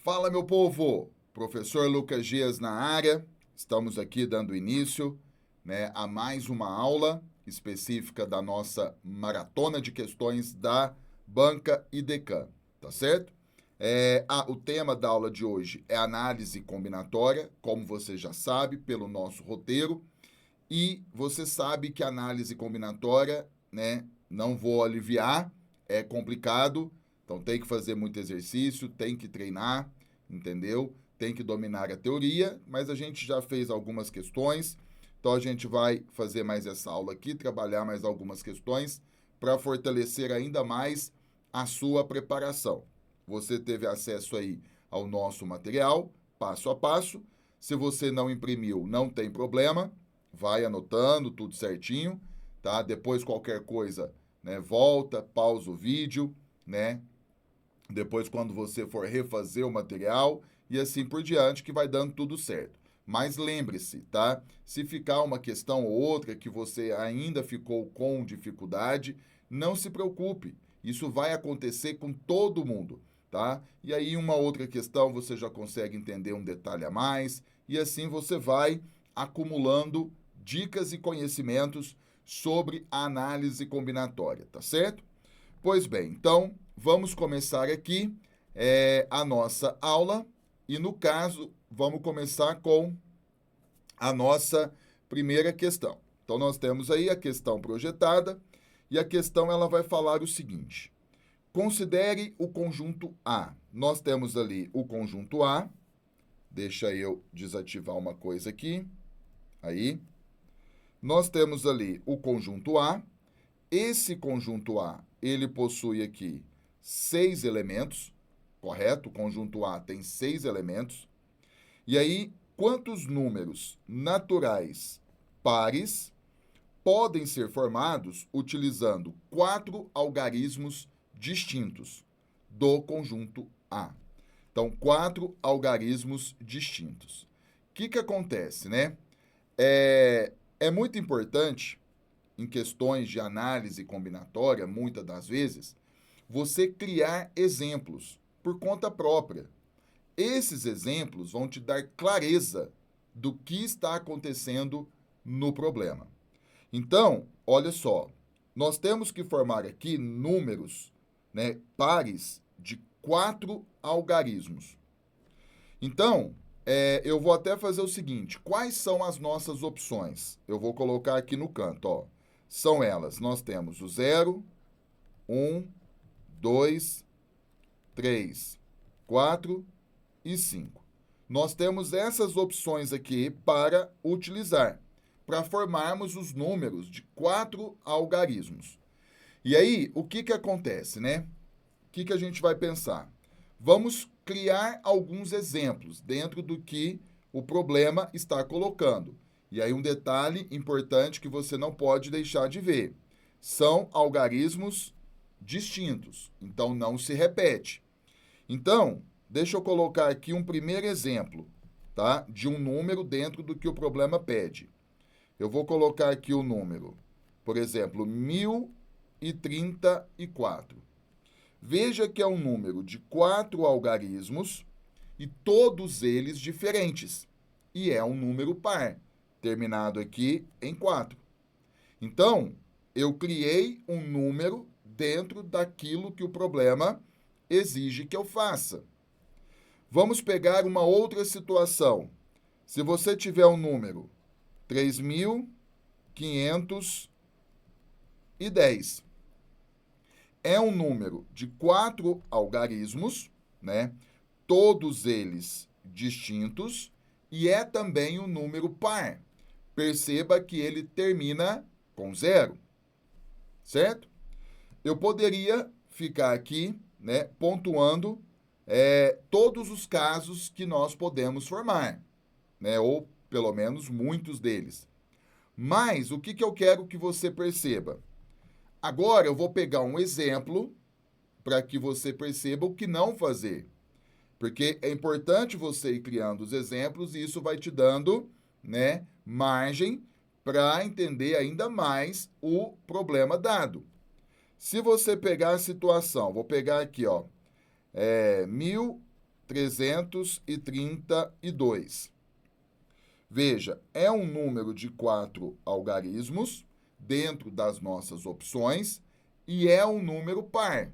Fala, meu povo! Professor Lucas Dias na área. Estamos aqui dando início, a mais uma aula específica da nossa maratona de questões da Banca IDECAM, tá certo? O tema da aula de hoje é análise combinatória, como você já sabe, pelo nosso roteiro. E você sabe que análise combinatória, não vou aliviar, é complicado, então tem que fazer muito exercício, tem que treinar, entendeu? Tem que dominar a teoria, mas a gente já fez algumas questões, então a gente vai fazer mais essa aula aqui, trabalhar mais algumas questões para fortalecer ainda mais a sua preparação. Você teve acesso aí ao nosso material, passo a passo. Se você não imprimiu, não tem problema, vai anotando tudo certinho, tá? Depois qualquer coisa, volta, pausa o vídeo, Depois quando você for refazer o material e assim por diante, que vai dando tudo certo. Mas lembre-se, tá? Se ficar uma questão ou outra que você ainda ficou com dificuldade, não se preocupe. Isso vai acontecer com todo mundo, tá? E aí uma outra questão você já consegue entender um detalhe a mais e assim você vai acumulando dicas e conhecimentos sobre a análise combinatória, tá certo? Pois bem, então vamos começar aqui a nossa aula e, no caso, vamos começar com a nossa primeira questão. Então, nós temos aí a questão projetada e a questão ela vai falar o seguinte: considere o conjunto A. Nós temos ali o conjunto A. Deixa eu desativar uma coisa aqui. Aí. Nós temos ali o conjunto A. Esse conjunto A, ele possui aqui 6 elementos, correto? O conjunto A tem 6 elementos. E aí, quantos números naturais pares podem ser formados utilizando 4 algarismos distintos do conjunto A? Então, 4 algarismos distintos. O que acontece, É muito importante, em questões de análise combinatória, muitas das vezes, você criar exemplos por conta própria. Esses exemplos vão te dar clareza do que está acontecendo no problema. Então, olha só, nós temos que formar aqui números, pares de 4 algarismos. Então, eu vou até fazer o seguinte: quais são as nossas opções? Eu vou colocar aqui no canto, ó. São elas, nós temos o 0, 1, 2, 3, 4 e 5. Nós temos essas opções aqui para utilizar, para formarmos os números de 4 algarismos. E aí, o que acontece, O que a gente vai pensar? Vamos criar alguns exemplos dentro do que o problema está colocando. E aí um detalhe importante que você não pode deixar de ver. São algarismos distintos, então não se repete. Então, deixa eu colocar aqui um primeiro exemplo, tá? De um número dentro do que o problema pede. Eu vou colocar aqui o número, por exemplo, 1034. Veja que é um número de 4 algarismos e todos eles diferentes. E é um número par, terminado aqui em 4. Então, eu criei um número dentro daquilo que o problema exige que eu faça. Vamos pegar uma outra situação. Se você tiver um número 3.510, é um número de 4 algarismos, Todos eles distintos, e é também um número par. Perceba que ele termina com 0, certo? Eu poderia ficar aqui, pontuando todos os casos que nós podemos formar, ou pelo menos muitos deles. Mas o que eu quero que você perceba? Agora eu vou pegar um exemplo para que você perceba o que não fazer. Porque é importante você ir criando os exemplos e isso vai te dando, margem para entender ainda mais o problema dado. Se você pegar a situação, vou pegar aqui, 1000 332. Veja, é um número de 4 algarismos dentro das nossas opções e é um número par.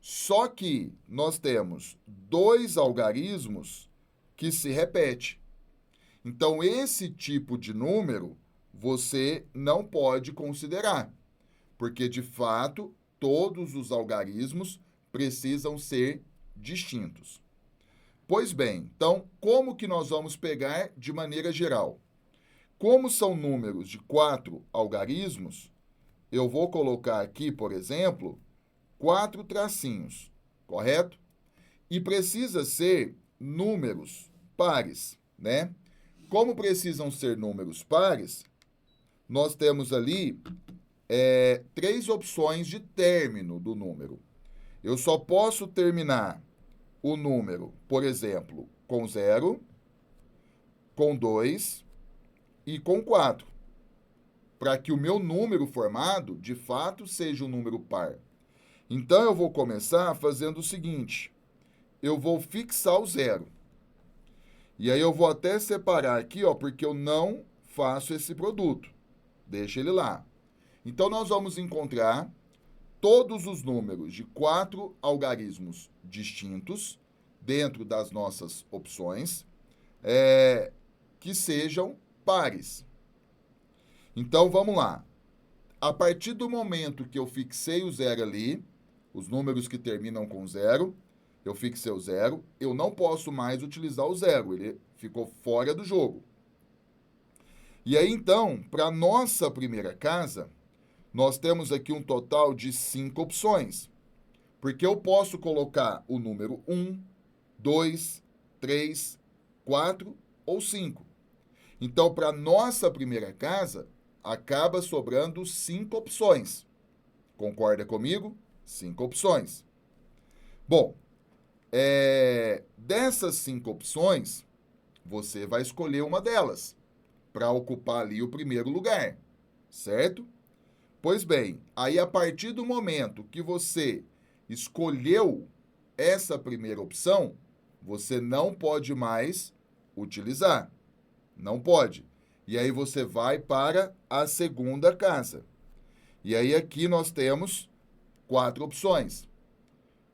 Só que nós temos 2 algarismos que se repetem. Então, esse tipo de número você não pode considerar, porque, de fato, todos os algarismos precisam ser distintos. Pois bem, então, como que nós vamos pegar de maneira geral? Como são números de 4 algarismos, eu vou colocar aqui, por exemplo, 4 tracinhos, correto? E precisa ser números pares, né? Como precisam ser números pares, nós temos ali 3 opções de término do número. Eu só posso terminar o número, por exemplo, com 0, com 2 e com 4, para que o meu número formado, de fato, seja um número par. Então, eu vou começar fazendo o seguinte, eu vou fixar o 0. E aí eu vou até separar aqui, ó, porque eu não faço esse produto. Deixa ele lá. Então, nós vamos encontrar todos os números de 4 algarismos distintos dentro das nossas opções que sejam pares. Então, vamos lá. A partir do momento que eu fixei o 0 ali, os números que terminam com 0, eu fixei o 0, eu não posso mais utilizar o 0, ele ficou fora do jogo. E aí, então, para a nossa primeira casa, nós temos aqui um total de 5 opções, porque eu posso colocar o número 1, 2, 3, 4 ou 5. Então, para a nossa primeira casa, acaba sobrando 5 opções. Concorda comigo? 5 opções. Bom, dessas 5 opções, você vai escolher uma delas para ocupar ali o primeiro lugar, certo? Pois bem, aí a partir do momento que você escolheu essa primeira opção, você não pode mais utilizar. Não pode. E aí você vai para a segunda casa. E aí aqui nós temos 4 opções.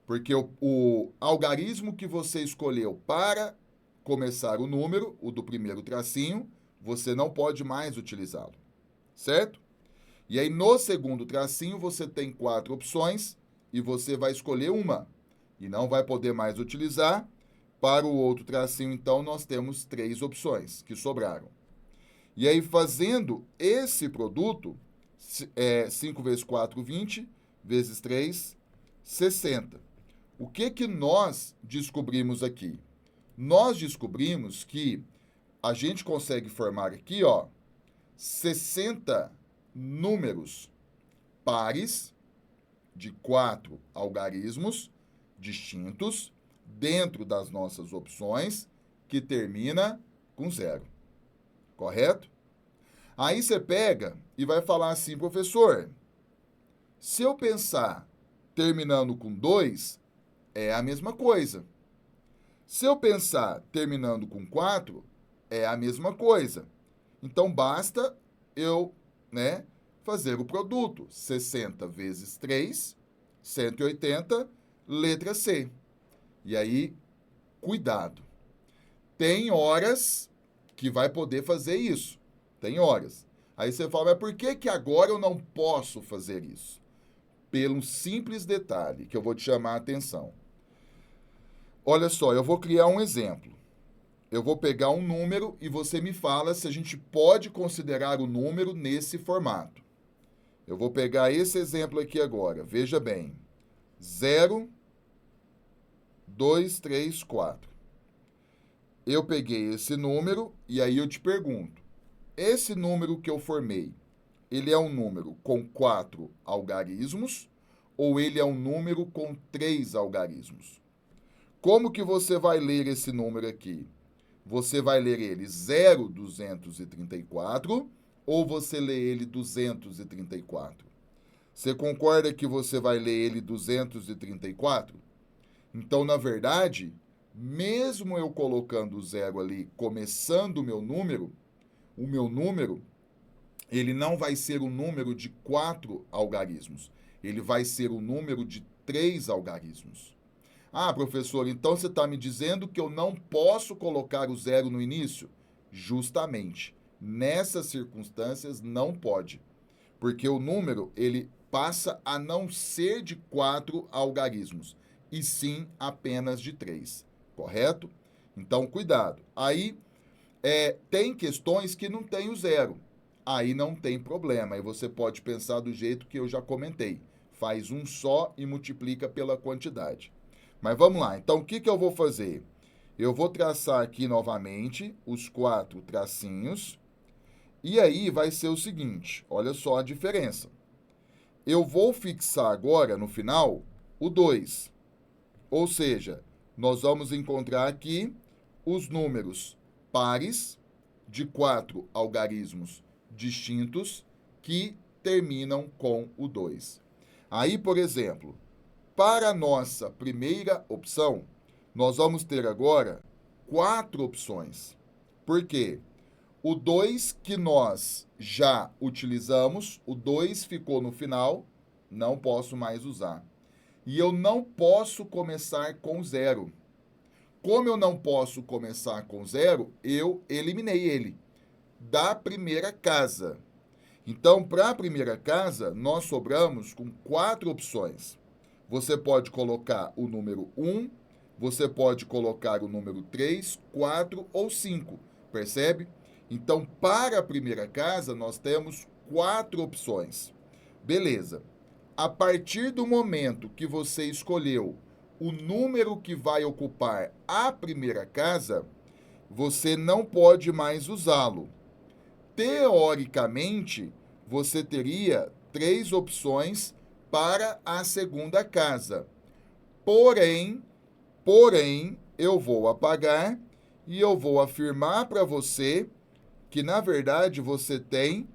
Porque o algarismo que você escolheu para começar o número, o do primeiro tracinho, você não pode mais utilizá-lo. Certo? E aí no segundo tracinho você tem 4 opções e você vai escolher uma. E não vai poder mais utilizar. Para o outro tracinho, então, nós temos 3 opções que sobraram. E aí, fazendo esse produto, 5 vezes 4, 20, vezes 3, 60. O que nós descobrimos aqui? Nós descobrimos que a gente consegue formar aqui, ó, 60 números pares de 4 algarismos distintos dentro das nossas opções que termina com 0. Correto? Aí você pega e vai falar assim, professor, se eu pensar terminando com 2, é a mesma coisa. Se eu pensar terminando com 4, é a mesma coisa. Então, basta eu, fazer o produto. 60 vezes 3, 180, letra C. E aí, cuidado. Tem horas que vai poder fazer isso. Tem horas. Aí você fala, mas por que agora eu não posso fazer isso? Pelo simples detalhe que eu vou te chamar a atenção. Olha só, eu vou criar um exemplo. Eu vou pegar um número e você me fala se a gente pode considerar o número nesse formato. Eu vou pegar esse exemplo aqui agora. Veja bem. 0, 2, 3, 4. Eu peguei esse número e aí eu te pergunto. Esse número que eu formei, ele é um número com 4 algarismos ou ele é um número com 3 algarismos? Como que você vai ler esse número aqui? Você vai ler ele 0,234 ou você lê ele 234? Você concorda que você vai ler ele 234? Então, na verdade, mesmo eu colocando o zero ali, começando o meu número, ele não vai ser um número de 4 algarismos. Ele vai ser um número de 3 algarismos. Ah, professor, então você está me dizendo que eu não posso colocar o zero no início? Justamente. Nessas circunstâncias, não pode. Porque o número, ele passa a não ser de 4 algarismos, e sim apenas de 3. Correto? Então, cuidado. Aí, tem questões que não tem o zero. Aí não tem problema. Aí você pode pensar do jeito que eu já comentei. Faz um só e multiplica pela quantidade. Mas vamos lá. Então, o que eu vou fazer? Eu vou traçar aqui novamente os 4 tracinhos. E aí vai ser o seguinte. Olha só a diferença. Eu vou fixar agora, no final, o 2. Ou seja, nós vamos encontrar aqui os números pares de 4 algarismos distintos que terminam com o 2. Aí, por exemplo, para a nossa primeira opção, nós vamos ter agora 4 opções. Por quê? O 2 que nós já utilizamos, o 2 ficou no final, não posso mais usar. E eu não posso começar com zero. Como eu não posso começar com zero, eu eliminei ele da primeira casa. Então, para a primeira casa, nós sobramos com 4 opções. Você pode colocar o número 1, você pode colocar o número 3, 4 ou 5, percebe? Então, para a primeira casa, nós temos 4 opções. Beleza. A partir do momento que você escolheu o número que vai ocupar a primeira casa, você não pode mais usá-lo. Teoricamente, você teria 3 opções para a segunda casa. Porém, eu vou apagar e eu vou afirmar para você que, na verdade, você tem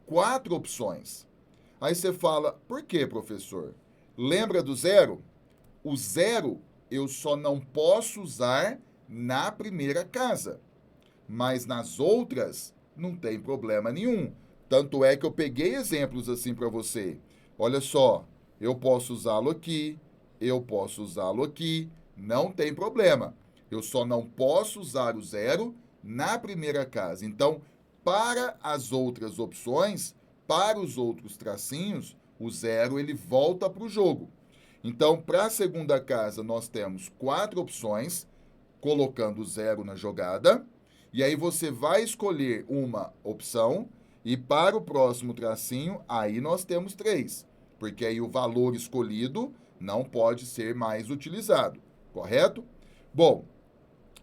4 opções. Aí você fala, por quê, professor? Lembra do zero? O zero eu só não posso usar na primeira casa, mas nas outras não tem problema nenhum. Tanto é que eu peguei exemplos assim para você. Olha só, eu posso usá-lo aqui, eu posso usá-lo aqui, não tem problema. Eu só não posso usar o zero na primeira casa. Então, para as outras opções, para os outros tracinhos, o zero ele volta para o jogo. Então, para a segunda casa, nós temos 4 opções, colocando zero na jogada. E aí você vai escolher uma opção e para o próximo tracinho, aí nós temos 3. Porque aí o valor escolhido não pode ser mais utilizado, correto? Bom,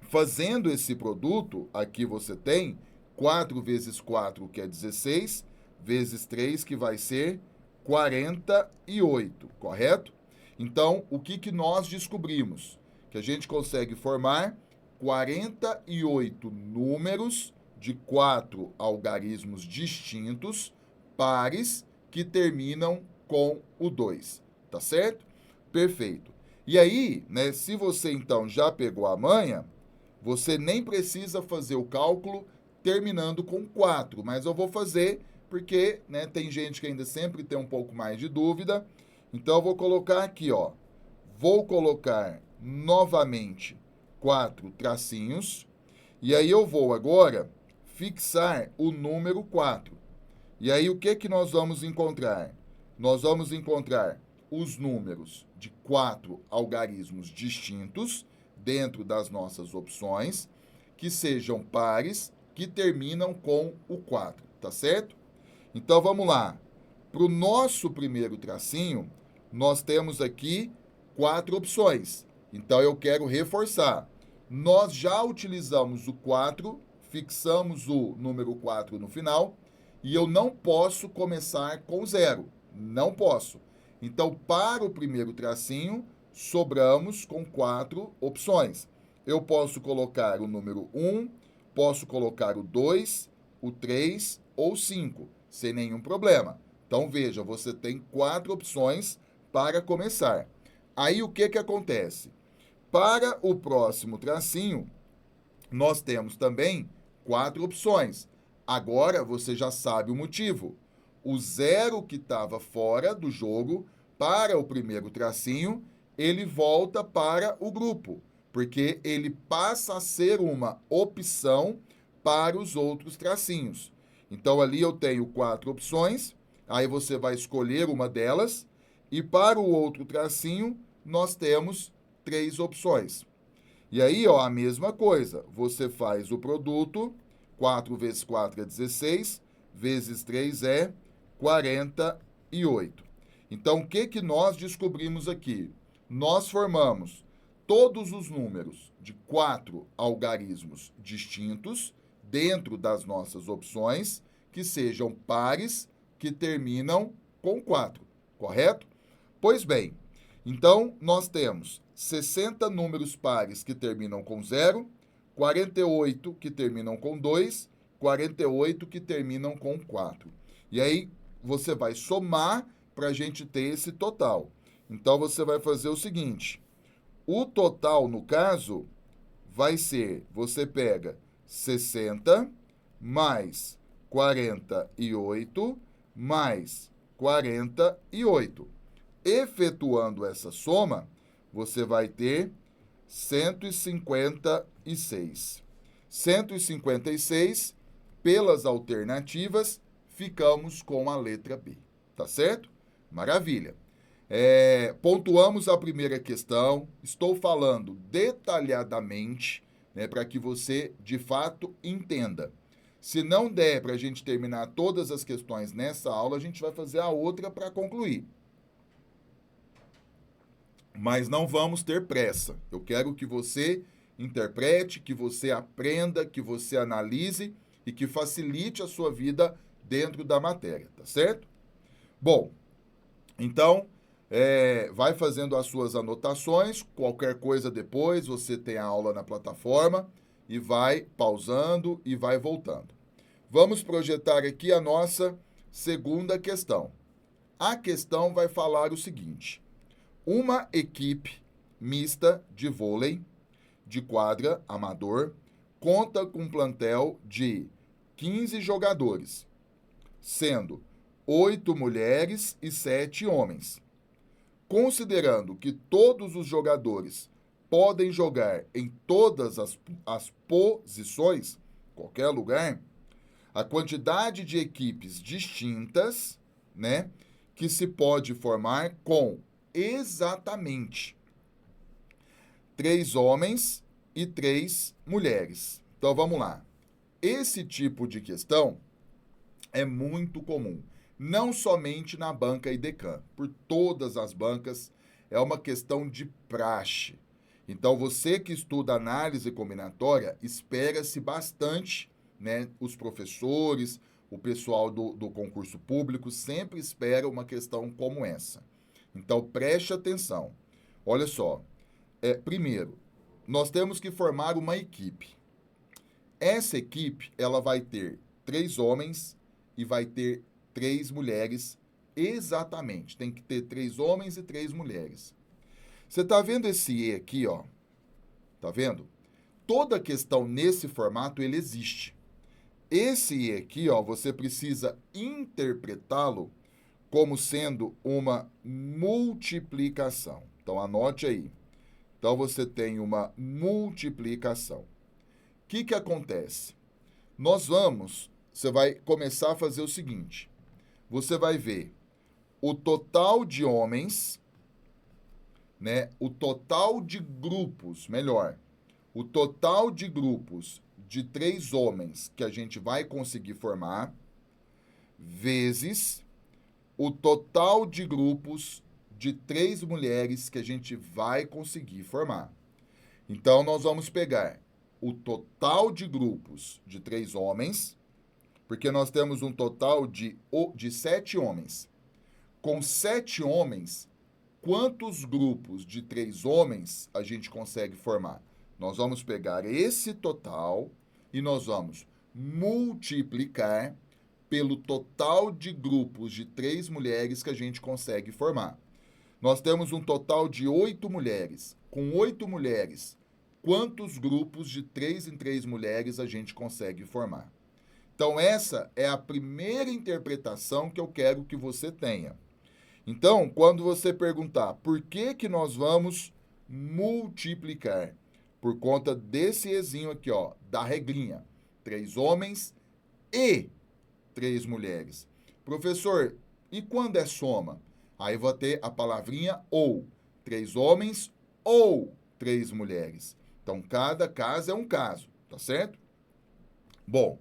fazendo esse produto, aqui você tem 4 vezes 4, que é 16, vezes 3, que vai ser 48, correto? Então, o que nós descobrimos? Que a gente consegue formar 48 números de 4 algarismos distintos, pares, que terminam com o 2, tá certo? Perfeito. E aí, né, se você então já pegou a manha, você nem precisa fazer o cálculo terminando com 4, mas eu vou fazer porque, né, tem gente que ainda sempre tem um pouco mais de dúvida. Então eu vou colocar aqui, ó. Vou colocar novamente 4 tracinhos e aí eu vou agora fixar o número 4. E aí o que nós vamos encontrar? Nós vamos encontrar os números de 4 algarismos distintos dentro das nossas opções, que sejam pares, que terminam com o 4, tá certo? Então vamos lá. Para o nosso primeiro tracinho, nós temos aqui 4 opções. Então eu quero reforçar. Nós já utilizamos o 4, fixamos o número 4 no final, e eu não posso começar com 0. Não posso. Então, para o primeiro tracinho, sobramos com 4 opções. Eu posso colocar o número 1, posso colocar o 2, o 3 ou 5, sem nenhum problema. Então, veja, você tem 4 opções para começar. Aí, o que acontece? Para o próximo tracinho, nós temos também 4 opções. Agora você já sabe o motivo. O 0 que estava fora do jogo, para o primeiro tracinho, ele volta para o grupo, porque ele passa a ser uma opção para os outros tracinhos. Então ali eu tenho 4 opções, aí você vai escolher uma delas, e para o outro tracinho nós temos 3 opções. E aí, ó, a mesma coisa, você faz o produto, 4 vezes 4 é 16, vezes 3 é 48. Então, o que nós descobrimos aqui? Nós formamos todos os números de 4 algarismos distintos dentro das nossas opções, que sejam pares, que terminam com 4, correto? Pois bem, então nós temos 60 números pares que terminam com 0, 48 que terminam com 2, 48 que terminam com 4. E aí você vai somar para a gente ter esse total. Então você vai fazer o seguinte: o total, no caso, vai ser, você pega 60 mais 48 mais 48. Efetuando essa soma, você vai ter 156. 156, pelas alternativas, ficamos com a letra B. Tá certo? Maravilha. Pontuamos a primeira questão. Estou falando detalhadamente, né, para que você, de fato, entenda. Se não der para a gente terminar todas as questões nessa aula, a gente vai fazer a outra para concluir. Mas não vamos ter pressa. Eu quero que você interprete, que você aprenda, que você analise e que facilite a sua vida dentro da matéria, tá certo? Bom, então, vai fazendo as suas anotações, qualquer coisa depois, você tem a aula na plataforma e vai pausando e vai voltando. Vamos projetar aqui a nossa segunda questão. A questão vai falar o seguinte: uma equipe mista de vôlei de quadra amador conta com um plantel de 15 jogadores, sendo 8 mulheres e 7 homens. Considerando que todos os jogadores podem jogar em todas as posições, qualquer lugar, a quantidade de equipes distintas, né, que se pode formar com exatamente 3 homens e 3 mulheres. Então vamos lá. Esse tipo de questão é muito comum, não somente na banca IDECAM, por todas as bancas é uma questão de praxe. Então você que estuda análise combinatória, espera-se bastante, né, os professores, o pessoal do concurso público sempre espera uma questão como essa. Então, preste atenção. Olha só. Primeiro, nós temos que formar uma equipe. Essa equipe, ela vai ter 3 homens e vai ter 3 mulheres exatamente. Tem que ter 3 homens e 3 mulheres. Você está vendo esse E aqui, ó? Tá vendo? Toda questão nesse formato, ele existe. Esse E aqui, ó, você precisa interpretá-lo como sendo uma multiplicação. Então, anote aí. Então, você tem uma multiplicação. O que acontece? Você vai começar a fazer o seguinte. Você vai ver o total de homens, né? O total de grupos, melhor. O total de grupos de 3 homens que a gente vai conseguir formar, vezes o total de grupos de 3 mulheres que a gente vai conseguir formar. Então, nós vamos pegar o total de grupos de 3 homens, porque nós temos um total de 7 homens. Com 7 homens, quantos grupos de 3 homens a gente consegue formar? Nós vamos pegar esse total e nós vamos multiplicar pelo total de grupos de 3 mulheres que a gente consegue formar. Nós temos um total de 8 mulheres. Com 8 mulheres, quantos grupos de 3 em 3 mulheres a gente consegue formar? Então, essa é a primeira interpretação que eu quero que você tenha. Então, quando você perguntar por que nós vamos multiplicar, por conta desse ezinho aqui, ó, da regrinha, 3 homens e 3 mulheres. Professor, e quando é soma? Aí vou ter a palavrinha ou, 3 homens ou 3 mulheres. Então, cada caso é um caso, tá certo? Bom,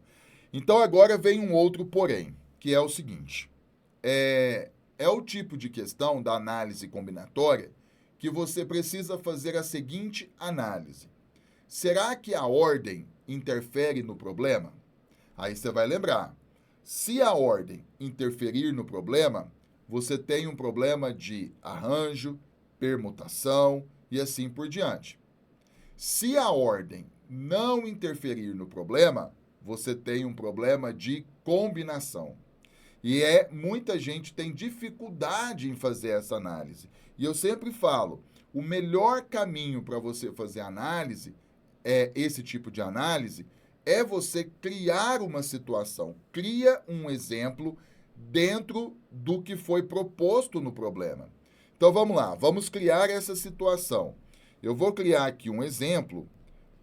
então agora vem um outro porém, que é o seguinte, é o tipo de questão da análise combinatória que você precisa fazer a seguinte análise. Será que a ordem interfere no problema? Aí você vai lembrar, se a ordem interferir no problema, você tem um problema de arranjo, permutação e assim por diante. Se a ordem não interferir no problema, você tem um problema de combinação. E muita gente tem dificuldade em fazer essa análise. E eu sempre falo, o melhor caminho para você fazer análise, esse tipo de análise, é você criar uma situação, cria um exemplo dentro do que foi proposto no problema. Então vamos lá, vamos criar essa situação. Eu vou criar aqui um exemplo,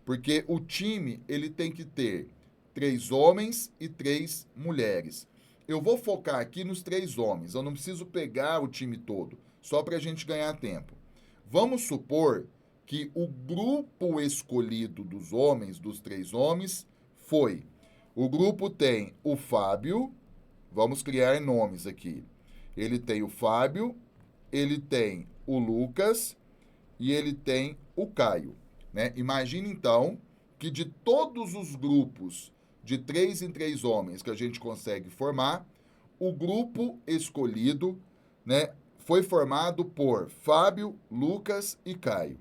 porque o time ele tem que ter 3 homens e 3 mulheres. Eu vou focar aqui nos 3 homens, eu não preciso pegar o time todo, só para a gente ganhar tempo. Vamos supor que o grupo escolhido dos homens, dos 3 homens, foi. O grupo tem o Fábio, vamos criar nomes aqui. Ele tem o Fábio, ele tem o Lucas e ele tem o Caio. Né? Imagine então que de todos os grupos de 3 em 3 homens que a gente consegue formar, o grupo escolhido, né, foi formado por Fábio, Lucas e Caio.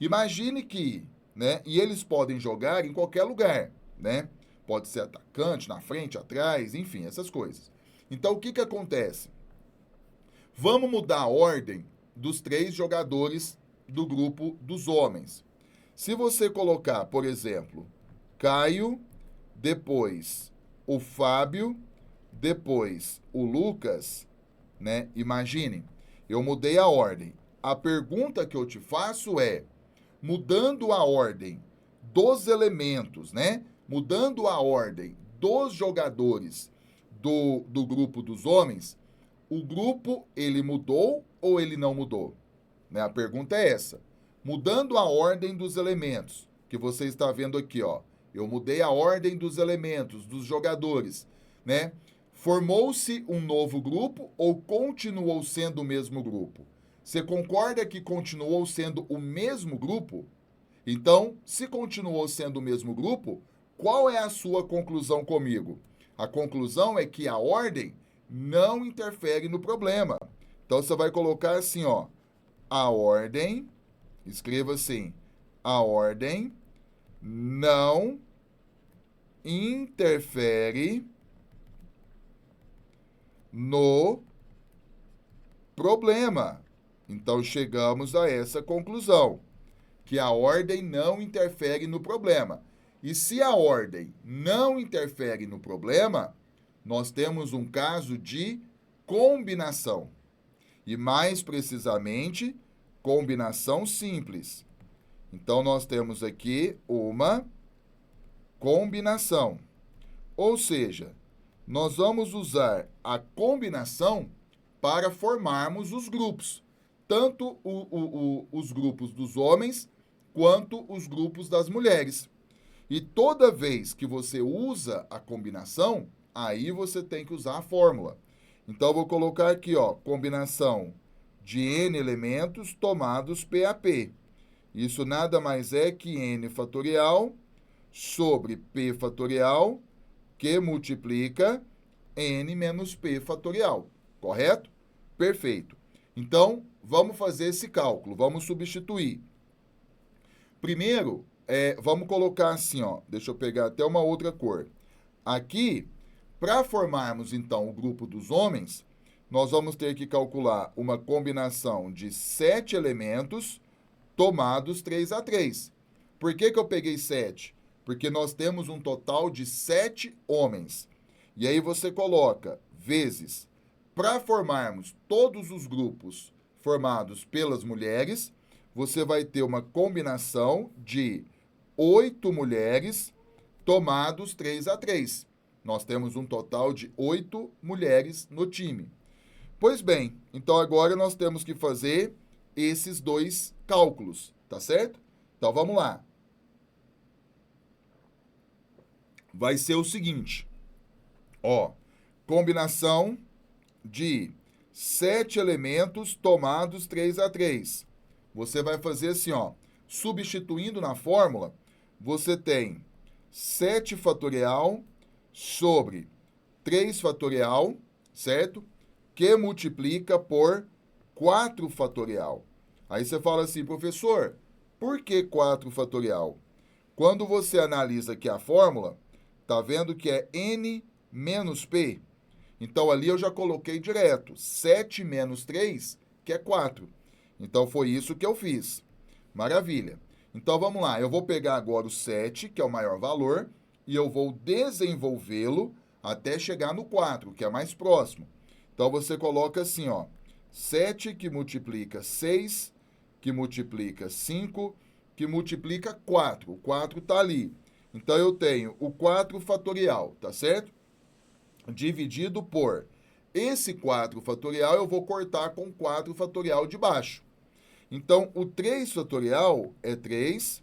Imagine que, né, e eles podem jogar em qualquer lugar, né? Pode ser atacante, na frente, atrás, enfim, essas coisas. Então, o que acontece? Vamos mudar a ordem dos 3 jogadores do grupo dos homens. Se você colocar, por exemplo, Caio, depois o Fábio, depois o Lucas, né? Imagine, eu mudei a ordem. A pergunta que eu te faço é, mudando a ordem dos elementos, né? Mudando a ordem dos jogadores do grupo dos homens, o grupo, ele mudou ou ele não mudou? Né? A pergunta é essa. Mudando a ordem dos elementos, que você está vendo aqui, ó. Eu mudei a ordem dos elementos, dos jogadores, né? Formou-se um novo grupo ou continuou sendo o mesmo grupo? Você concorda que continuou sendo o mesmo grupo? Então, se continuou sendo o mesmo grupo, qual é a sua conclusão comigo? A conclusão é que a ordem não interfere no problema. Então, você vai colocar assim, ó. A ordem, escreva assim, a ordem não interfere no problema. Então, chegamos a essa conclusão, que a ordem não interfere no problema. E se a ordem não interfere no problema, nós temos um caso de combinação. E mais precisamente, combinação simples. Então, nós temos aqui uma combinação. Ou seja, nós vamos usar a combinação para formarmos os grupos. Tanto os grupos dos homens, quanto os grupos das mulheres. E toda vez que você usa a combinação, aí você tem que usar a fórmula. Então, eu vou colocar aqui, ó, combinação de N elementos tomados PAP. Isso nada mais é que N fatorial sobre P fatorial, que multiplica N menos P fatorial. Correto? Perfeito. Então, vamos fazer esse cálculo. Vamos substituir. Primeiro, vamos colocar assim, ó. Deixa eu pegar até uma outra cor. Aqui, para formarmos, então, o grupo dos homens, nós vamos ter que calcular uma combinação de 7 elementos tomados 3 a 3. Por que eu peguei 7? Porque nós temos um total de 7 homens. E aí você coloca vezes. Para formarmos todos os grupos formados pelas mulheres, você vai ter uma combinação de 8 mulheres tomados 3 a 3. Nós temos um total de 8 mulheres no time. Pois bem, então agora nós temos que fazer esses dois cálculos, tá certo? Então vamos lá. Vai ser o seguinte, ó, combinação de 7 elementos tomados 3 a 3. Você vai fazer assim, ó, substituindo na fórmula, você tem 7 fatorial sobre 3 fatorial, certo? Que multiplica por 4 fatorial. Aí você fala assim, professor, por que 4 fatorial? Quando você analisa aqui a fórmula, tá vendo que é n menos p? Então ali eu já coloquei direto, 7 menos 3, que é 4. Então foi isso que eu fiz. Maravilha. Então vamos lá, eu vou pegar agora o 7, que é o maior valor, e eu vou desenvolvê-lo até chegar no 4, que é mais próximo. Então você coloca assim, ó, 7 que multiplica 6, que multiplica 5, que multiplica 4. O 4 está ali. Então eu tenho o 4 fatorial, tá certo? Dividido por esse 4 fatorial, eu vou cortar com 4 fatorial de baixo. Então, o 3 fatorial é 3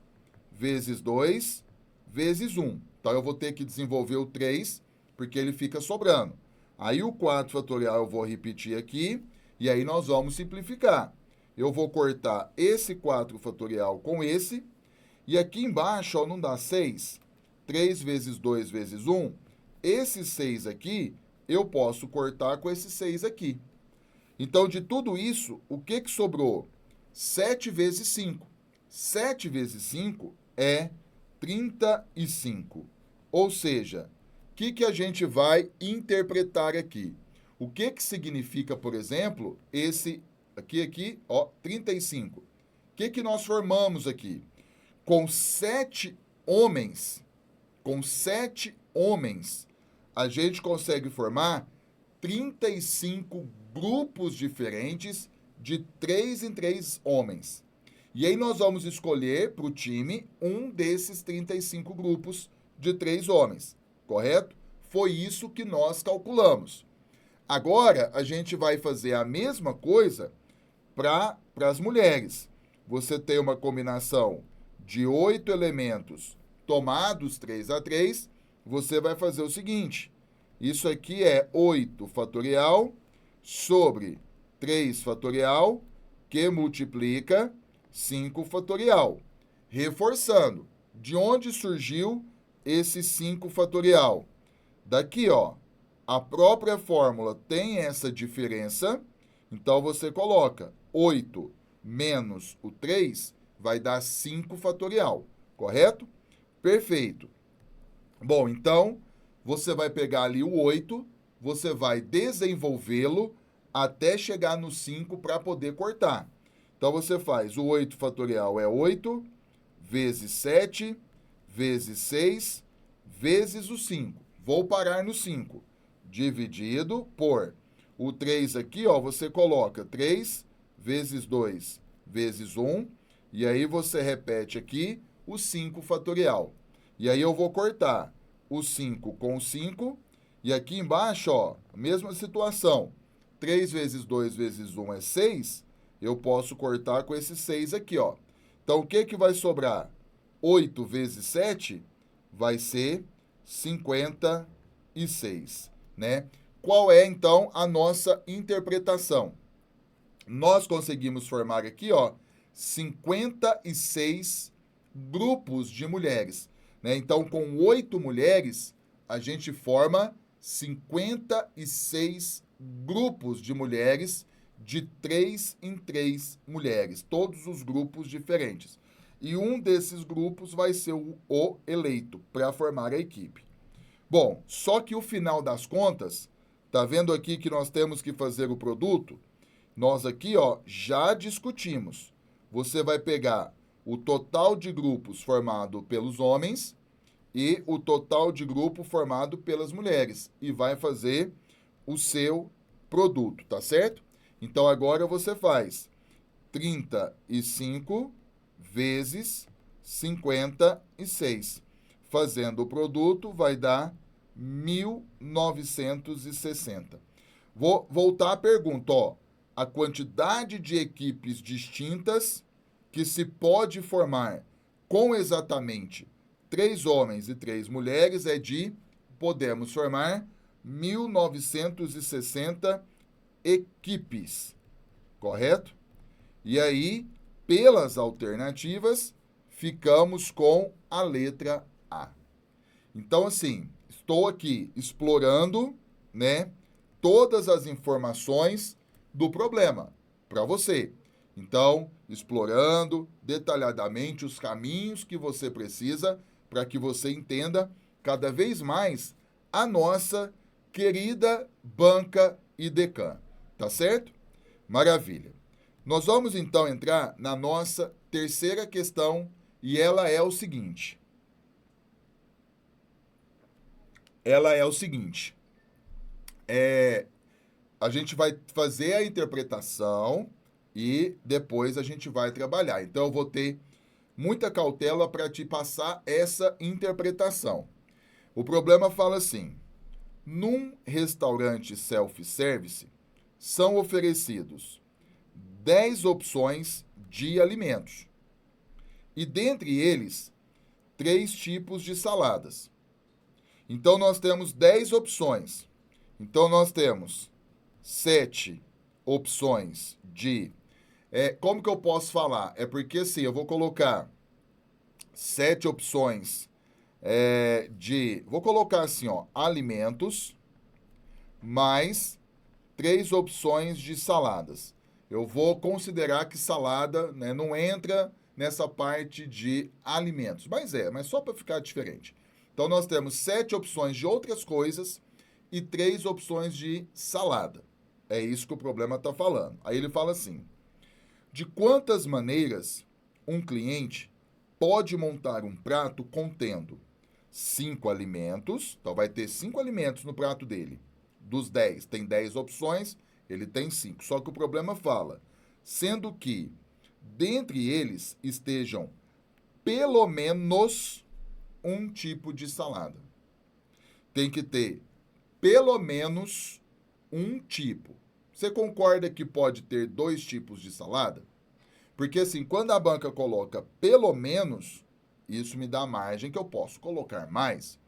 vezes 2 vezes 1. Então, eu vou ter que desenvolver o 3, porque ele fica sobrando. Aí, o 4 fatorial eu vou repetir aqui, e aí nós vamos simplificar. Eu vou cortar esse 4 fatorial com esse, e aqui embaixo, ó, não dá 6. 3 vezes 2 vezes 1. Esse 6 aqui, eu posso cortar com esse 6 aqui. Então, de tudo isso, o que sobrou? 7 vezes 5. 7 vezes 5 é 35. Ou seja, o que a gente vai interpretar aqui? O que significa, por exemplo, esse aqui, ó, 35? O que nós formamos aqui? Com 7 homens, a gente consegue formar 35 grupos diferentes de 3 em 3 homens. E aí nós vamos escolher para o time um desses 35 grupos de 3 homens, correto? Foi isso que nós calculamos. Agora, a gente vai fazer a mesma coisa para as mulheres. Você tem uma combinação de 8 elementos tomados 3 a 3, você vai fazer o seguinte, isso aqui é 8 fatorial sobre 3 fatorial, que multiplica 5 fatorial. Reforçando, de onde surgiu esse 5 fatorial? Daqui, ó, a própria fórmula tem essa diferença, então você coloca 8 menos o 3 vai dar 5 fatorial, correto? Perfeito. Bom, então, você vai pegar ali o 8, você vai desenvolvê-lo até chegar no 5 para poder cortar. Então, você faz o 8 fatorial é 8, vezes 7, vezes 6, vezes o 5. Vou parar no 5. Dividido por o 3 aqui, ó, você coloca 3 vezes 2 vezes 1, e aí você repete aqui o 5 fatorial. E aí eu vou cortar o 5 com o 5, e aqui embaixo, ó, mesma situação. 3 vezes 2 vezes 1 é 6, eu posso cortar com esse 6 aqui, ó. Então, o que vai sobrar? 8 vezes 7 vai ser 56, né? Qual é, então, a nossa interpretação? Nós conseguimos formar aqui, ó, 56 grupos de mulheres, né? Então, com 8 mulheres, a gente forma 56 grupos de mulheres, de 3 em 3 mulheres, todos os grupos diferentes. E um desses grupos vai ser o eleito, para formar a equipe. Bom, só que o final das contas Tá vendo aqui que nós temos que fazer o produto? Nós aqui, ó, já discutimos. Você vai pegar o total de grupos formado pelos homens e o total de grupo formado pelas mulheres e vai fazer o seu produto, tá certo? Então agora você faz 35 vezes 56. Fazendo o produto vai dar 1960. Vou voltar à pergunta, ó. A quantidade de equipes distintas que se pode formar com exatamente 3 homens e 3 mulheres podemos formar 1960 equipes, correto? E aí, pelas alternativas, ficamos com a letra A. Então, assim, estou aqui explorando, né, todas as informações do problema para você. Então, explorando detalhadamente os caminhos que você precisa para que você entenda cada vez mais a nossa querida banca IDECAN. Tá certo? Maravilha. Nós vamos então entrar na nossa terceira questão e ela é o seguinte. A gente vai fazer a interpretação e depois a gente vai trabalhar. Então, eu vou ter muita cautela para te passar essa interpretação. O problema fala assim: num restaurante self-service, são oferecidos 10 opções de alimentos. E dentre eles, 3 tipos de saladas. Então, nós temos 10 opções. Então, nós temos 7 opções de... como que eu posso falar? É porque, assim, eu vou colocar 7 opções vou colocar assim, ó, alimentos, mais 3 opções de saladas. Eu vou considerar que salada, né, não entra nessa parte de alimentos. Mas só para ficar diferente. Então, nós temos 7 opções de outras coisas e 3 opções de salada. É isso que o problema está falando. Aí ele fala assim: de quantas maneiras um cliente pode montar um prato contendo 5 alimentos, então vai ter 5 alimentos no prato dele. Dos 10, tem 10 opções, ele tem 5. Só que o problema fala, sendo que dentre eles estejam pelo menos um tipo de salada. Tem que ter pelo menos um tipo. Você concorda que pode ter 2 tipos de salada? Porque assim, quando a banca coloca pelo menos, isso me dá margem que eu posso colocar mais.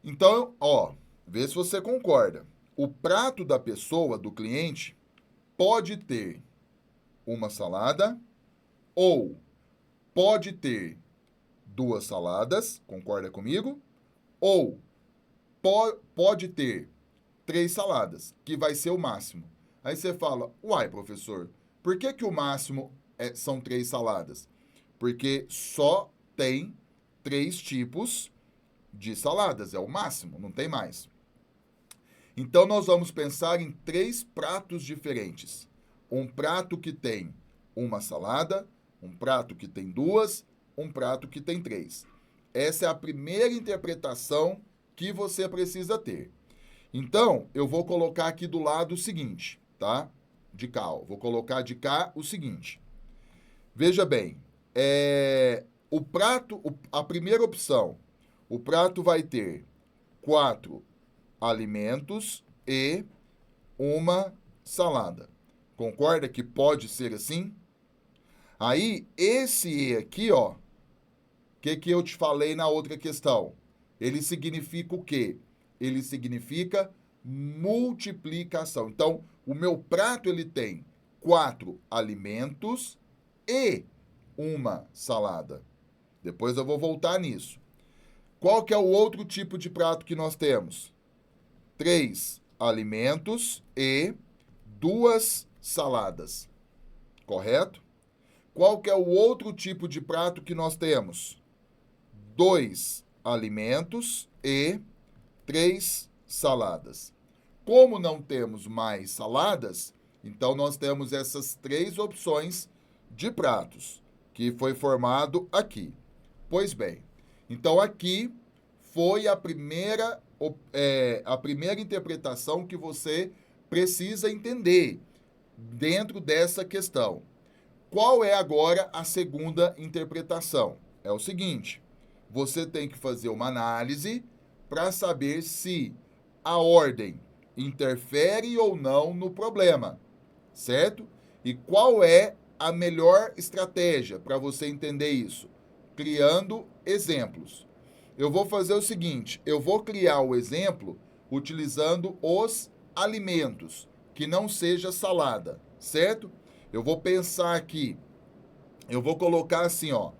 Então, ó, vê se você concorda. O prato da pessoa, do cliente, pode ter uma salada ou pode ter 2 saladas, concorda comigo? Ou pode ter 3 saladas, que vai ser o máximo. Aí você fala, uai, professor, por que o máximo são 3 saladas? Porque só tem 3 tipos de saladas, é o máximo, não tem mais. Então, nós vamos pensar em 3 pratos diferentes. Um prato que tem uma salada, um prato que tem 2, um prato que tem 3. Essa é a primeira interpretação que você precisa ter. Então, eu vou colocar aqui do lado o seguinte, tá? De cá, ó. Vou colocar de cá o seguinte. Veja bem, a primeira opção, o prato vai ter 4 alimentos e uma salada. Concorda que pode ser assim? Aí, esse E aqui, ó, que eu te falei na outra questão? Ele significa o quê? Ele significa multiplicação. Então, o meu prato, ele tem 4 alimentos e uma salada. Depois eu vou voltar nisso. Qual que é o outro tipo de prato que nós temos? 3 alimentos e 2 saladas. Correto? Qual que é o outro tipo de prato que nós temos? 2 alimentos e 3 saladas. Como não temos mais saladas, então nós temos essas 3 opções de pratos, que foi formado aqui. Pois bem, então aqui foi a primeira interpretação que você precisa entender dentro dessa questão. Qual é agora a segunda interpretação? É o seguinte, você tem que fazer uma análise para saber se a ordem interfere ou não no problema, certo? E qual é a melhor estratégia para você entender isso? Criando exemplos. Eu vou fazer o seguinte, eu vou criar o exemplo utilizando os alimentos, que não seja salada, certo? Eu vou pensar aqui, eu vou colocar assim, ó,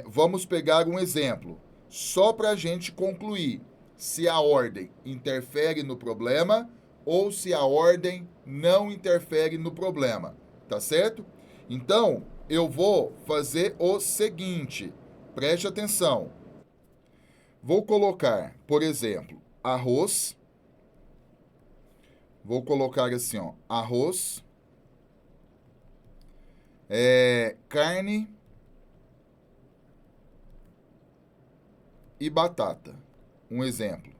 vamos pegar um exemplo, só para a gente concluir se a ordem interfere no problema ou se a ordem não interfere no problema, tá certo? Então, eu vou fazer o seguinte, preste atenção. Vou colocar, por exemplo, arroz. Vou colocar assim, ó, arroz, carne e batata. Um exemplo,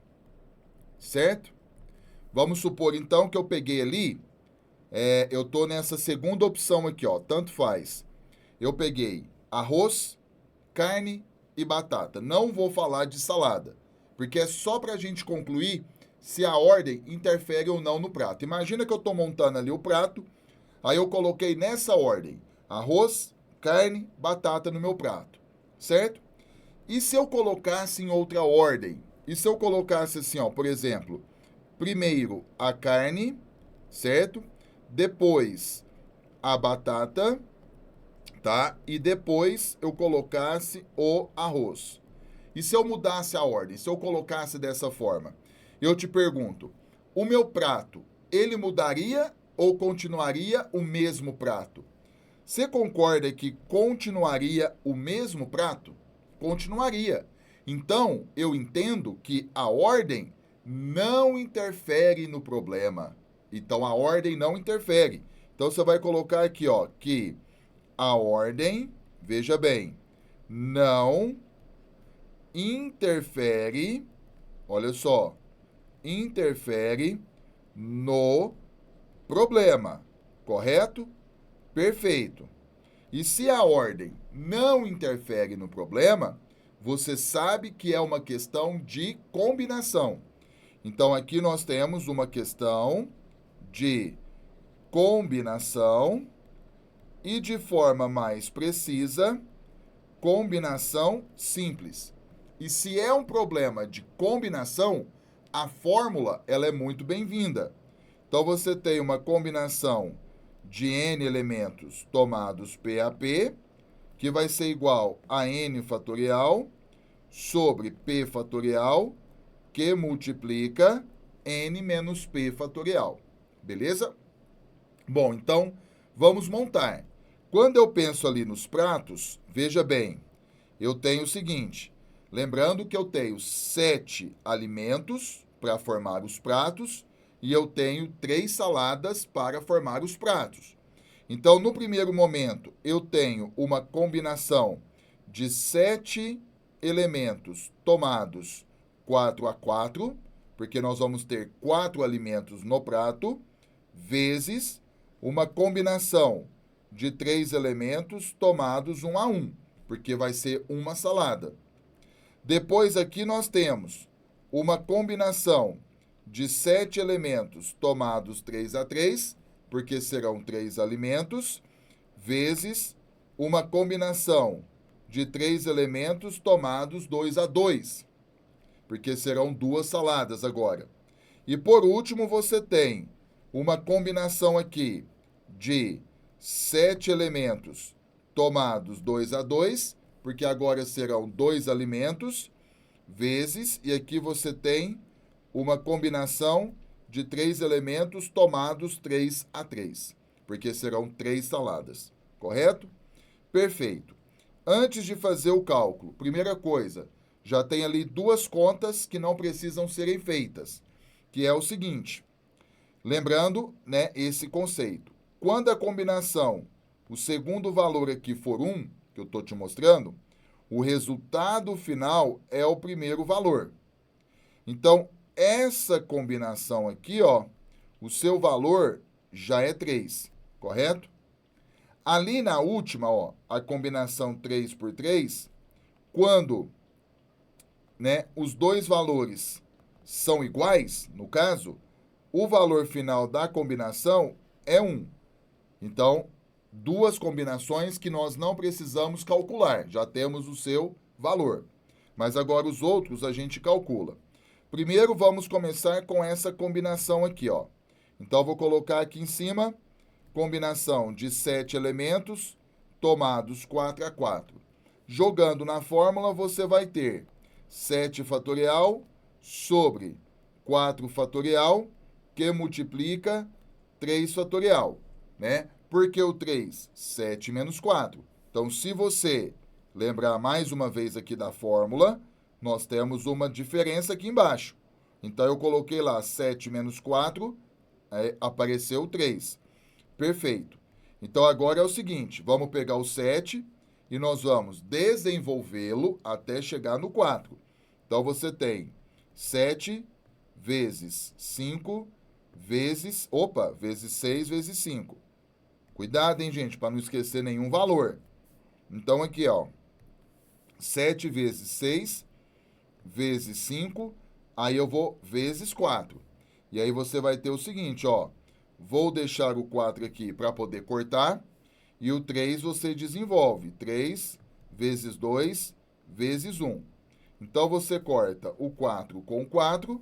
certo? Vamos supor, então, que eu peguei ali, eu tô nessa segunda opção aqui, ó, tanto faz. Eu peguei arroz, carne e batata. Não vou falar de salada, porque é só para a gente concluir se a ordem interfere ou não no prato. Imagina que eu estou montando ali o prato, aí eu coloquei nessa ordem arroz, carne, batata no meu prato, certo? E se eu colocasse em outra ordem? E se eu colocasse assim, ó, por exemplo, primeiro a carne, certo? Depois a batata, tá? E depois eu colocasse o arroz. E se eu mudasse a ordem? Se eu colocasse dessa forma? Eu te pergunto, o meu prato, ele mudaria ou continuaria o mesmo prato? Você concorda que continuaria o mesmo prato? Continuaria. Então, eu entendo que a ordem não interfere no problema. Então, a ordem não interfere. Então, você vai colocar aqui, ó, que a ordem, veja bem, não interfere, olha só, interfere no problema, correto? Perfeito. E se a ordem não interfere no problema, você sabe que é uma questão de combinação. Então, aqui nós temos uma questão de combinação e, de forma mais precisa, combinação simples. E se é um problema de combinação, a fórmula ela é muito bem-vinda. Então, você tem uma combinação de n elementos tomados P a P, que vai ser igual a n fatorial sobre P fatorial, que multiplica n menos P fatorial. Beleza? Bom, então, vamos montar. Quando eu penso ali nos pratos, veja bem, eu tenho o seguinte, lembrando que eu tenho 7 alimentos para formar os pratos, e eu tenho 3 saladas para formar os pratos. Então, no primeiro momento, eu tenho uma combinação de 7 elementos tomados 4 a 4, porque nós vamos ter 4 alimentos no prato, vezes uma combinação de 3 elementos tomados 1 a 1, porque vai ser uma salada. Depois aqui nós temos uma combinação de 7 elementos tomados 3 a 3, porque serão 3 alimentos, vezes uma combinação de 3 elementos tomados 2 a 2, porque serão 2 saladas agora. E por último, você tem uma combinação aqui de 7 elementos tomados 2 a 2, porque agora serão 2 alimentos, vezes, e aqui você tem uma combinação de 3 elementos tomados 3 a 3, porque serão 3 saladas, correto? Perfeito. Antes de fazer o cálculo, primeira coisa, já tem ali 2 contas que não precisam serem feitas. que é o seguinte. Lembrando, né, esse conceito. Quando a combinação, o segundo valor aqui for 1, que eu estou te mostrando, o resultado final é o primeiro valor. Então, essa combinação aqui, ó, o seu valor já é 3, correto? Ali na última, ó, a combinação 3 por 3, quando, né, os dois valores são iguais, no caso, o valor final da combinação é 1. Então, duas combinações que nós não precisamos calcular, já temos o seu valor. Mas agora os outros a gente calcula. Primeiro vamos começar com essa combinação aqui, ó. Então, vou colocar aqui em cima, combinação de 7 elementos, tomados 4 a 4. Jogando na fórmula, você vai ter 7 fatorial sobre 4 fatorial, que multiplica 3 fatorial, né? Por que o 3? 7 menos 4. Então, se você lembrar mais uma vez aqui da fórmula, nós temos uma diferença aqui embaixo. Então, eu coloquei lá 7 menos 4, apareceu 3. Perfeito. Então, agora é o seguinte, vamos pegar o 7 e nós vamos desenvolvê-lo até chegar no 4. Então, você tem 7 vezes 5 vezes 6 vezes 5. Cuidado, hein, gente, para não esquecer nenhum valor. Então, aqui, ó, 7 vezes 6 vezes 5, aí eu vou vezes 4. E aí você vai ter o seguinte, ó, vou deixar o 4 aqui para poder cortar, e o 3 você desenvolve, 3 vezes 2 vezes 1. Então, você corta o 4 com 4,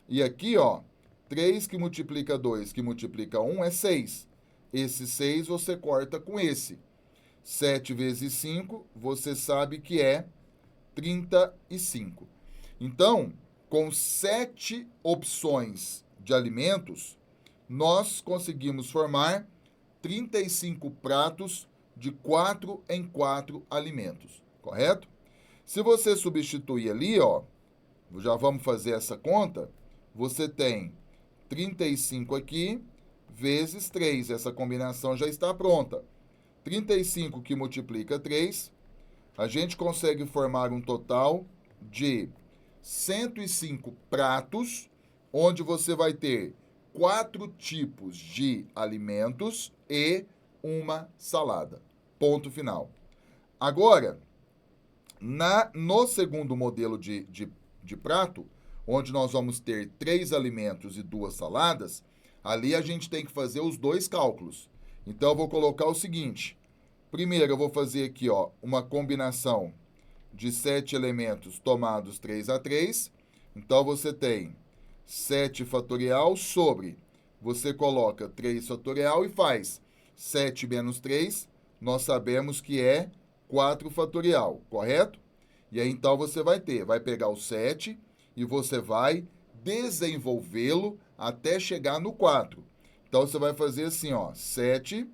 e aqui, ó, 3 que multiplica 2 que multiplica 1 é 6. Esse 6 você corta com esse. 7 vezes 5, você sabe que é 35. Então, com 7 opções de alimentos, nós conseguimos formar 35 pratos de 4 em 4 alimentos, correto? Se você substituir ali, ó, já vamos fazer essa conta, você tem 35 aqui vezes 3. Essa combinação já está pronta. 35 que multiplica 3, a gente consegue formar um total de 105 pratos, onde você vai ter 4 tipos de alimentos e uma salada. Ponto final. Agora, no segundo modelo de prato, onde nós vamos ter 3 alimentos e 2 saladas, ali a gente tem que fazer os dois cálculos. Então, eu vou colocar o seguinte. Primeiro, eu vou fazer aqui, ó, uma combinação de 7 elementos tomados 3 a 3. Então, você tem 7 fatorial sobre, você coloca 3 fatorial e faz 7 menos 3, nós sabemos que é 4 fatorial, correto? E aí, então, você vai pegar o 7 e você vai desenvolvê-lo até chegar no 4. Então, você vai fazer assim, ó, 7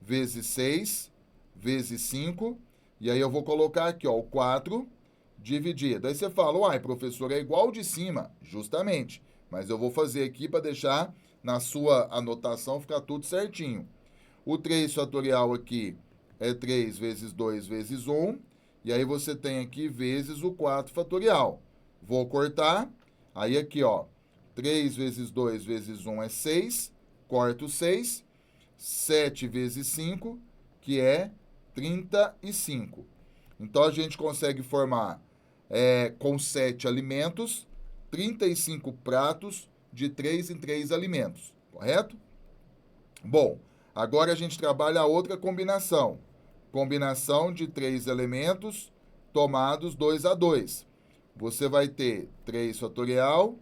vezes 6 vezes 5, e aí eu vou colocar aqui, ó, o 4 dividido. Aí você fala, uai, professor, é igual de cima. Justamente, mas eu vou fazer aqui para deixar na sua anotação ficar tudo certinho. O 3 fatorial aqui é 3 vezes 2 vezes 1, e aí você tem aqui vezes o 4 fatorial. Vou cortar, aí aqui, ó, 3 vezes 2 vezes 1 é 6, corto 6, 7 vezes 5, que é 35. Então, a gente consegue formar, com 7 alimentos, 35 pratos de 3 em 3 alimentos, correto? Bom, agora a gente trabalha a outra combinação. Combinação de 3 elementos tomados 2 a 2. Você vai ter 3 fatorial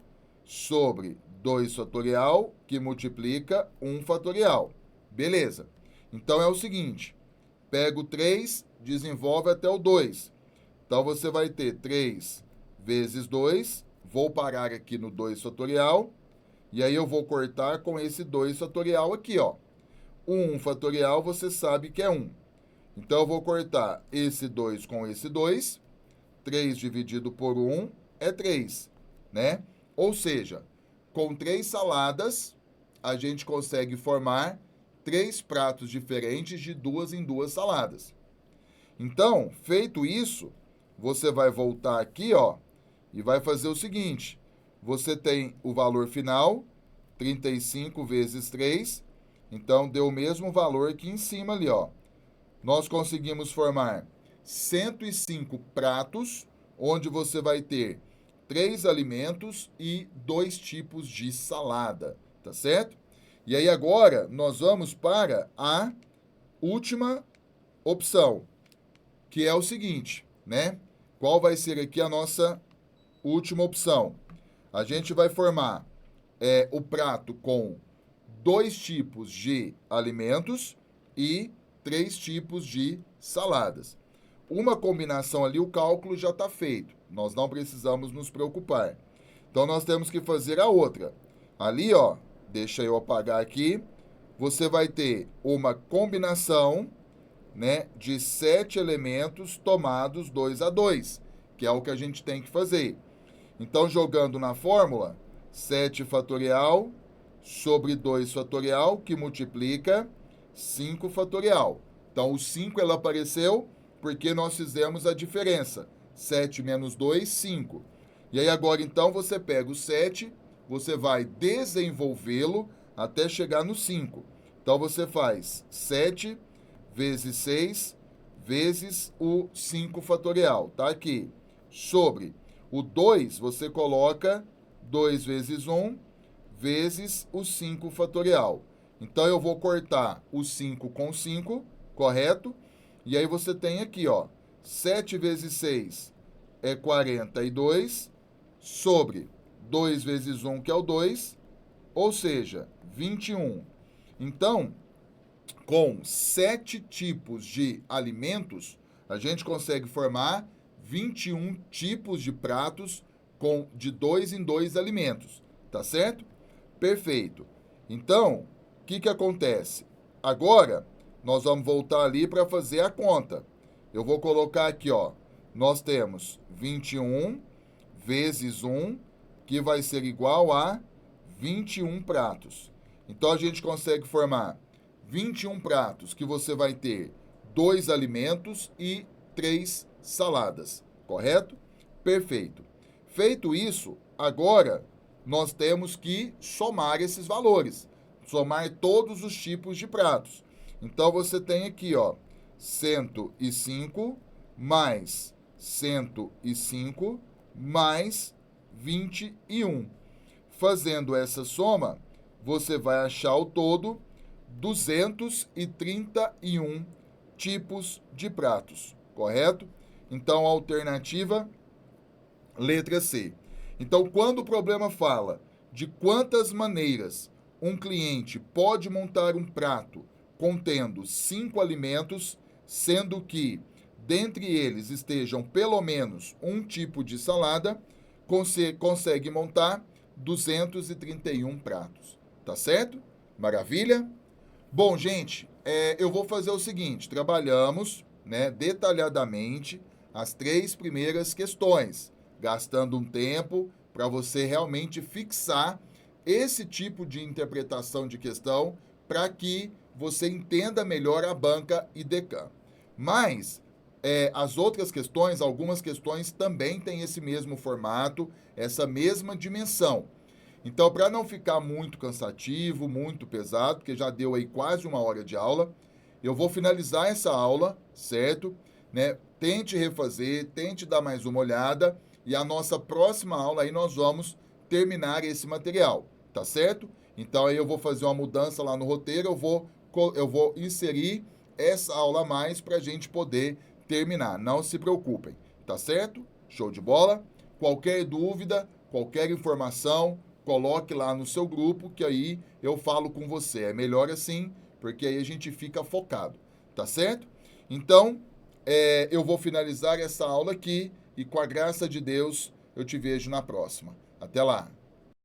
sobre 2 fatorial, que multiplica 1 fatorial. Beleza. Então, é o seguinte. Pega o 3, desenvolve até o 2. Então, você vai ter 3 vezes 2. Vou parar aqui no 2 fatorial. E aí, eu vou cortar com esse 2 fatorial aqui, ó. O 1 fatorial, você sabe que é 1. Então, eu vou cortar esse 2 com esse 2. 3 dividido por 1 é 3, né? Ou seja, com 3 saladas, a gente consegue formar 3 pratos diferentes de 2 em 2 saladas. Então, feito isso, você vai voltar aqui, ó, e vai fazer o seguinte. Você tem o valor final, 35 vezes 3, então deu o mesmo valor que em cima ali, ó. Nós conseguimos formar 105 pratos, onde você vai ter 3 alimentos e 2 tipos de salada, tá certo? E aí agora nós vamos para a última opção, que é o seguinte, né? Qual vai ser aqui a nossa última opção? A gente vai formar o prato com 2 tipos de alimentos e 3 tipos de saladas. Uma combinação ali, o cálculo já está feito. Nós não precisamos nos preocupar. Então, nós temos que fazer a outra. Ali, ó, deixa eu apagar aqui. Você vai ter uma combinação, né, de 7 elementos tomados 2 a 2, que é o que a gente tem que fazer. Então, jogando na fórmula, 7 fatorial sobre 2 fatorial, que multiplica 5 fatorial. Então, o 5 ela apareceu porque nós fizemos a diferença. 7 menos 2, 5. E aí agora, então, você pega o 7, você vai desenvolvê-lo até chegar no 5. Então, você faz 7 vezes 6 vezes o 5 fatorial. Tá aqui. Sobre o 2, você coloca 2 vezes 1 vezes o 5 fatorial. Então, eu vou cortar o 5 com 5, correto? E aí você tem aqui, ó, 7 vezes 6 é 42, sobre 2 vezes 1, que é o 2, ou seja, 21. Então, com 7 tipos de alimentos, a gente consegue formar 21 tipos de pratos de 2 em 2 alimentos, tá certo? Perfeito. Então, o que acontece? Agora, nós vamos voltar ali para fazer a conta. Eu vou colocar aqui, ó, nós temos 21 vezes 1, que vai ser igual a 21 pratos. Então, a gente consegue formar 21 pratos, que você vai ter 2 alimentos e 3 saladas, correto? Perfeito. Feito isso, agora nós temos que somar esses valores, somar todos os tipos de pratos. Então, você tem aqui, ó, 105 mais 105 mais 21. Fazendo essa soma, você vai achar o todo 231 tipos de pratos, correto? Então, a alternativa, letra C. Então, quando o problema fala de quantas maneiras um cliente pode montar um prato contendo 5 alimentos, sendo que dentre eles estejam pelo menos um tipo de salada, consegue montar 231 pratos. Tá certo? Maravilha? Bom, gente, eu vou fazer o seguinte, trabalhamos, né, detalhadamente as 3 primeiras questões, gastando um tempo para você realmente fixar esse tipo de interpretação de questão para que você entenda melhor a banca IDECAM. Mas as outras questões, algumas questões também têm esse mesmo formato, essa mesma dimensão. Então, para não ficar muito cansativo, muito pesado, porque já deu aí quase 1 hora de aula, eu vou finalizar essa aula, certo? Né? Tente refazer, tente dar mais uma olhada, e a nossa próxima aula aí nós vamos terminar esse material, tá certo? Então, aí eu vou fazer uma mudança lá no roteiro, eu vou inserir essa aula a mais para a gente poder terminar. Não se preocupem, tá certo? Show de bola? Qualquer dúvida, qualquer informação, coloque lá no seu grupo, que aí eu falo com você. É melhor assim, porque aí a gente fica focado, tá certo? Então, eu vou finalizar essa aula aqui e com a graça de Deus eu te vejo na próxima. Até lá!